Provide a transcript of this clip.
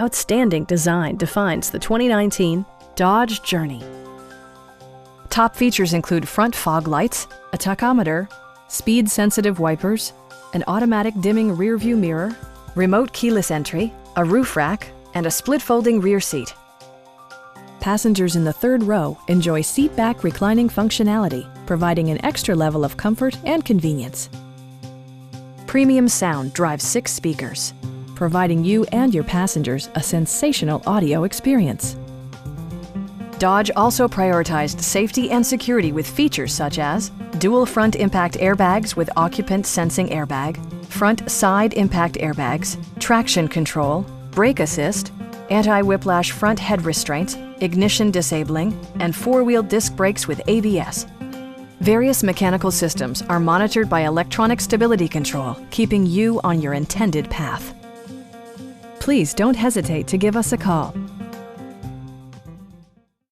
Outstanding design defines the 2019 Dodge Journey. Top features include front fog lights, a tachometer, speed-sensitive wipers, an automatic dimming rear-view mirror, remote keyless entry, a roof rack, and a split-folding rear seat. Passengers in the third row enjoy seat-back reclining functionality, providing an extra level of comfort and convenience. Premium sound drives 6 speakers, providing you and your passengers a sensational audio experience. Dodge also prioritized safety and security with features such as dual front impact airbags with occupant sensing airbag, front side impact airbags, traction control, brake assist, anti-whiplash front head restraints, ignition disabling, and 4-wheel disc brakes with ABS. Various mechanical systems are monitored by electronic stability control, keeping you on your intended path. Please don't hesitate to give us a call.